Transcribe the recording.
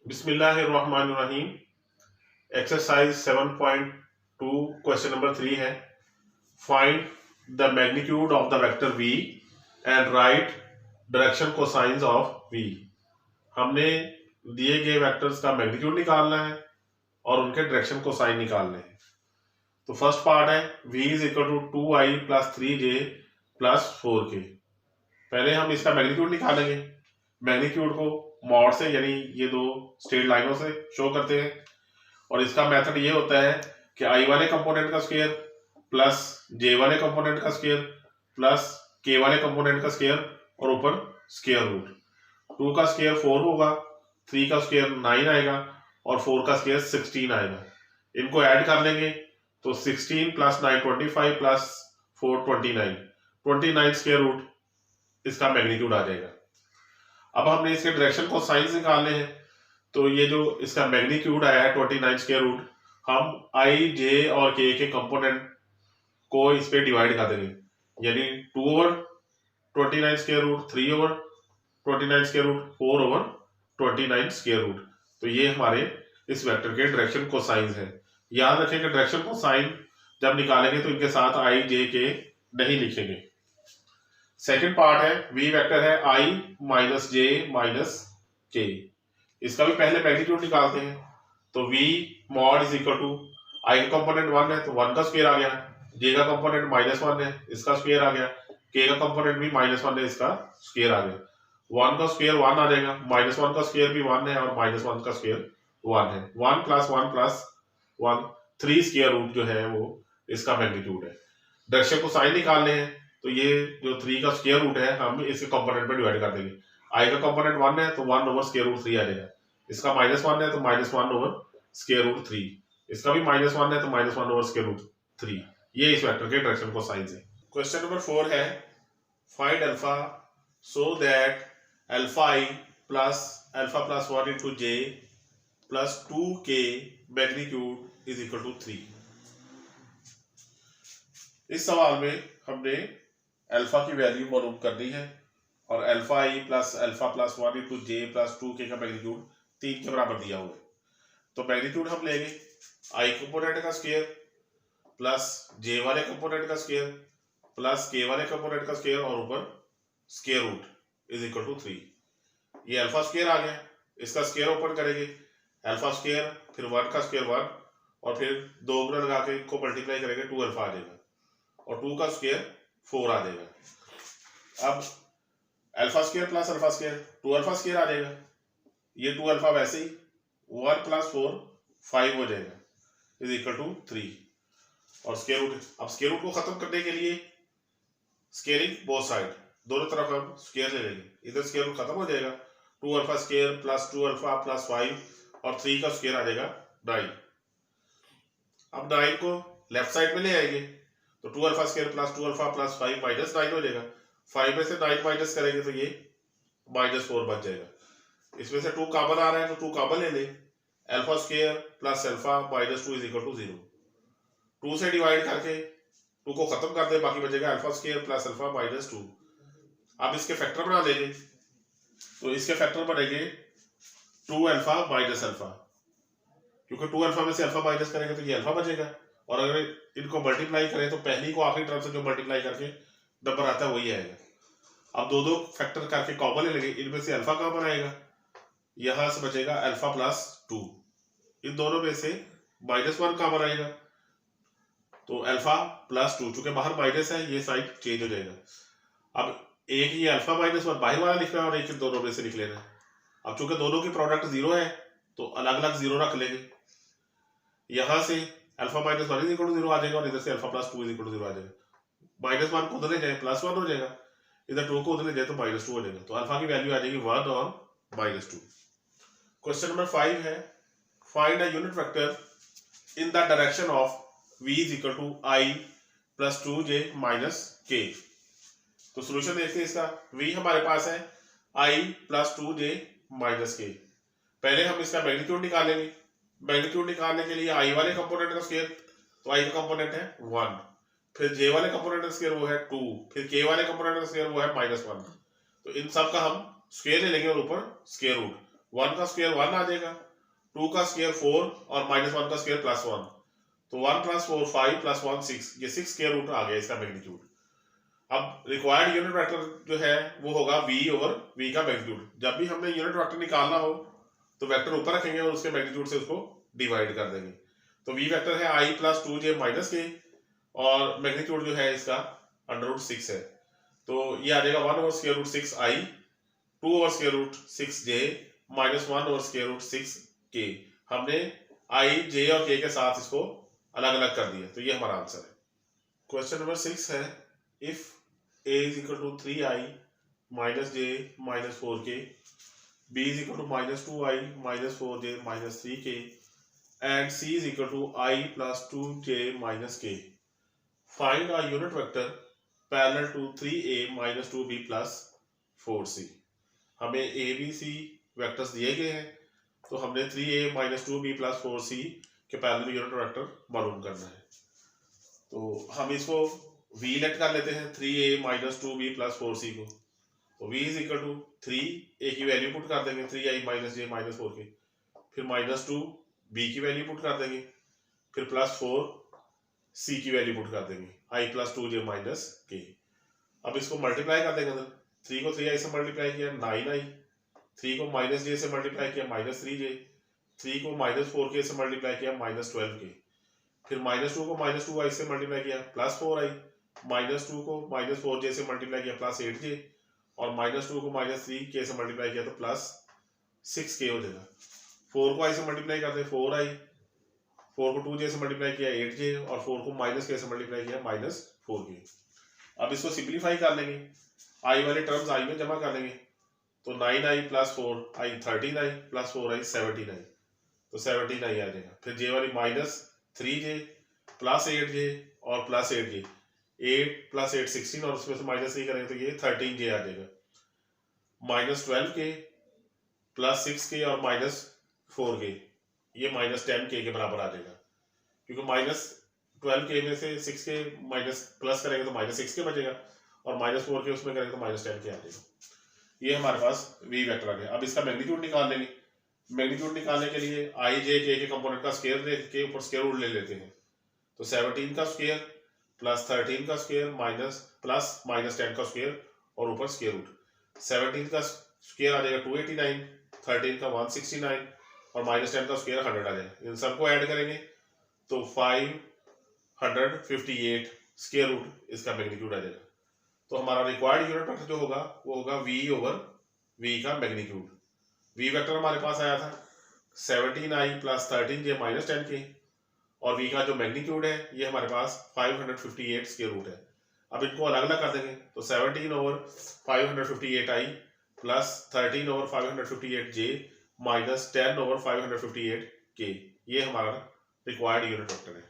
बिस्मिल्लाहिर्रहमानिर्रहीम। Exercise 7.2 question number 3 है। Find the magnitude of the vector v and right direction cosines of v। हमने दिए गए vectors का मैग्नीट्यूड निकालना है और उनके डायरेक्शन कोसाइन निकालने हैं। तो फर्स्ट पार्ट है v is equal to 2i plus 3j plus 4k। पहले हम इसका मैग्नीट्यूड निकालेंगे। मैग्नीट्यूड को मॉड से यानी ये दो स्ट्रेट लाइनों से शो करते हैं और इसका मेथड ये होता है कि आई वाले कंपोनेंट का स्क्वायर प्लस जे वाले कंपोनेंट का स्क्वायर प्लस के वाले कंपोनेंट का स्क्वायर और ऊपर स्क्वायर रूट। 2 का स्क्वायर 4 होगा, 3 का स्क्वायर 9 आएगा और 4 का स्क्वायर 16 आएगा। इनको ऐड कर लेंगे तो 16 प्लस 9 25 प्लस 4 29 स्क्वायर रूट इसका मैग्नीट्यूड आ जाएगा। अब हमने इसके डायरेक्शन को साइंस निकालने हैं तो ये जो इसका मैग्नीट्यूड आया है 29 स्क्वायर रूट, हम आई जे और के कंपोनेंट को इस पे डिवाइड कर देंगे यानी 2 over 29 square root, 3 over 29 square root, 4 over 29 square root. तो ये हमारे इस वेक्टर के डायरेक्शन को साइंस है। याद रखें कि डायरेक्शन को साइन जब निकालेंगे तो इनके साथ आई जे के नहीं लिखेंगे। सेकंड पार्ट है v वेक्टर है i minus j minus k. इसका भी पहले मैग्नीट्यूड निकालते हैं तो v mod is equal to i का कंपोनेंट 1 है तो 1 का स्क्वायर आ गया, j का कंपोनेंट -1 है इसका स्क्वायर आ गया, k का कंपोनेंट भी -1 है इसका स्क्वायर आ गया। 1 का स्क्वायर 1 आ जाएगा, -1 का स्क्वायर भी 1 है और -1 का स्क्वायर 1 है। 1 प्लस 1 प्लस 1 3 स्क्वायर रूट जो है वो इसका मैग्नीट्यूड है। डायरेक्शन को साइन निकालने हैं तो ये जो 3 का स्क्वायर रूट है हम इसके कंपोनेंट में डिवाइड कर देंगे। i का कंपोनेंट 1 है तो 1 ओवर स्क्वायर रूट 3 आ जाएगा, इसका -1 है तो -1 ओवर स्क्वायर रूट 3, इसका भी -1 है तो -1 ओवर स्क्वायर रूट 3। ये इस वेक्टर के डायरेक्शन को साइन है। क्वेश्चन नंबर 4 है find alpha so that alpha i plus alpha plus 1 into j plus 2k magnitude is equal to 3। इस सवाल में हमने अल्फा की वैल्यू मालूम करनी है और alpha i plus alpha plus 1 into j plus 2k का मैग्नीट्यूड 3 के बराबर दिया हुआ है। तो मैग्नीट्यूड हम लेंगे i कंपोनेंट का स्क्वायर प्लस जे वाले कंपोनेंट का स्क्वायर प्लस के वाले कंपोनेंट का स्क्वायर और ऊपर square root is equal to 3। ये अल्फा स्क्वायर आ गया, इसका स्क्वायर ओपन करेंगे, अल्फा स्क्वायर फिर 1 का स्क्वायर 1 और फिर 2 गुना लगा के इनको मल्टीप्लाई करेंगे 2 अल्फा आ जाएगा और 2 का स्क्वायर 4 आ जाएगा। अब alpha square plus alpha square 2 alpha square आ जाएगा, ये 2 अल्फा वैसे ही 1 प्लस 4 5 हो जाएगा इज इक्वल टू 3 और स्क्वायर रूट। अब स्क्वायर रूट को खत्म करने के लिए स्क्वायरिंग बोथ साइड दोनों तरफ हम स्क्वायर ले लेंगे, इधर स्क्वायर रूट खत्म हो जाएगा। 2 alpha square plus 2 alpha plus 5 और 3 का स्क्वायर आ जाएगा 9। अब 9 को लेफ्ट साइड में ले आएंगे तो 2 alpha square plus 2 alpha plus 5 -9 हो जाएगा। 5 में से 9 माइनस करेंगे तो ये -4 बच जाएगा। इसमें से 2 कॉमन आ रहा है तो 2 कॉमन ले लें, alpha square plus alpha -2 is equal to 0। 2 से डिवाइड करके 2 को खत्म कर दे, बाकी बचेगा अल्फा स्क्वायर प्लस अल्फा -2। अब इसके फैक्टर बना लेंगे तो इसके फैक्टर बनेंगे 2 अल्फा माइनस अल्फा, क्योंकि 2 अल्फा में से अल्फा माइनस करेंगे तो ये अल्फा बचेगा और अगर इनको मल्टीप्लाई करें तो पहली को आखिरी टर्म से जो मल्टीप्लाई करके नंबर आता है वही आएगा। अब दो फैक्टर करके कॉमन ले लेंगे, इनमें से अल्फा कॉमन आएगा, यहां से बचेगा अल्फा प्लस 2, इन दोनों में से -1 कॉमन आएगा तो अल्फा प्लस 2, चूंकि बाहर माइनस है ये साइन चेंज हो जाएगा। अब एक ये अल्फा -1 बाहर वाला लिखना है और एक दोनों में से लिख लेना है। अब चूंकि दोनों की प्रोडक्ट 0 है तो अलग अलग 0 रख लेंगे, यहां से अल्फा -1 इज इक्वल टू 0 आ जाएगा और इधर से alpha plus 2 is equal to 0 आ जाएगा। -1 को उधर ले जाए +1 हो जाएगा, इधर 2 को उधर ले जाए तो -2 हो जाएगा। तो अल्फा की वैल्यू आ जाएगी 1 और -2। क्वेश्चन नंबर 5 है find a unit vector in the direction of v is equal to i plus 2j minus k। तो सोल्यूशन देखते हैं इसका। v हमारे पास है i plus 2j minus k। पहले हम इसका मैग्नीट्यूड निकालेंगे। मैग्नीट्यूड निकालने के लिए i वाले कंपोनेंट का स्क्वायर तो i का कंपोनेंट है 1, फिर j वाले कंपोनेंट का स्क्वायर वो है 2, फिर k वाले कंपोनेंट का स्क्वायर वो है -1। तो इन सब का हम स्क्वायर ले लेंगे और ऊपर स्क्वायर रूट 1 का स्क्वायर 1 आ जाएगा, 2 का स्क्वायर 4 और -1 का स्क्वायर +1, तो 1 + 4 5 + 1 6, ये 6 स्क्वायर रूट आ गया इसका मैग्नीट्यूड। अब रिक्वायर्ड यूनिट वेक्टर जो है वो होगा v/v का मैग्नीट्यूड। जब भी हमने यूनिट वेक्टर निकालना हो तो वेक्टर ऊपर रखेंगे और उसके मैग्नीट्यूड से उसको डिवाइड कर देंगे। तो v वेक्टर है i + 2j - k और मैग्नीट्यूड जो है इसका √6 है, तो ये आ जाएगा 1/√6i, 2/√6j -1/√6k। हमने i, j और k के साथ इसको अलग अलग कर दिया, तो ये हमारा आंसर है। क्वेश्चन नंबर 6 है, if a = 3i - j - 4k, b = -2i - 4j - 3k and c = i + 2j - k. Find a unit vector parallel to 3a - 2b + 4c. हमें a b c वेक्टर्स दिए गए हैं, तो हमने 3a - 2b + 4c के parallel unit vector मालूम करना है। तो हम इसको v लेट कर लेते हैं 3a - 2b + 4c को, तो v = 3, a की वैल्यू पुट कर देंगे 3i - j - 4k, फिर -2 b की वैल्यू पुट कर देंगे, फिर +4 c की वैल्यू पुट कर देंगे i + 2j - k। अब इसको मल्टीप्लाई कर देंगे, 3 को 3i से मल्टीप्लाई किया 9i, 3 को -j से मल्टीप्लाई किया -3j, 3 को -4k से मल्टीप्लाई किया -12k, फिर -2 को -2i से मल्टीप्लाई किया +4i, -2 को -4j से मल्टीप्लाई किया +8j और -2 को -3k से मल्टीप्लाई किया तो +6k हो जाएगा। 4 को i से मल्टीप्लाई करते हैं 4i, 4 को 2j से मल्टीप्लाई किया 8j और 4 को -k से मल्टीप्लाई किया -4k। अब इसको सिंप्लीफाई कर लेंगे, i वाले टर्म्स i में जमा कर लेंगे, तो 9i + 4i 13i + 4i 17i, तो 17i आ जाएगा। फिर j वाली -3j +8j और +8j, 8 + 8 16 और उसमें से -3 करेंगे तो ये 13j आ जाएगा। -12k +6k और -4k, ये -10k के बराबर आ जाएगा, क्योंकि -12k में से 6k माइनस प्लस करेंगे तो -6k बचेगा और -4k उसमें करेंगे तो -10k आ जाएगा। ये हमारे पास v वेक्टर आ गया। अब इसका मैग्नीट्यूड निकाल लेंगे। मैग्नीट्यूड निकालने के लिए i j k के कंपोनेंट का स्क्वायर लेके के ऊपर स्क्वायर रूट ले लेते हैं, तो 17 का स्क्वायर प्लस 13 का स्क्वायर प्लस -10 का स्क्वायर और ऊपर स्क्वायर रूट। 17 का स्क्वायर आ जाएगा 289, 13 का 169 और -10 का स्क्वायर 100 आ जाएगा। इन सबको ऐड करेंगे तो 558 स्क्वायर रूट इसका मैग्नीट्यूड आ जाएगा। तो हमारा रिक्वायर्ड यूनिट वेक्टर जो होगा वो होगा v/v का मैग्नीट्यूड। v वेक्टर हमारे पास आया था 17i + 13j - 10k और v का जो मैग्नीट्यूड है ये हमारे पास 558 स्क्वायर रूट है। अब इनको अलग अलग कर देंगे, तो 17/558i + 13/558j - 10/558k, ये हमारा रिक्वायर्ड यूनिट वेक्टर है।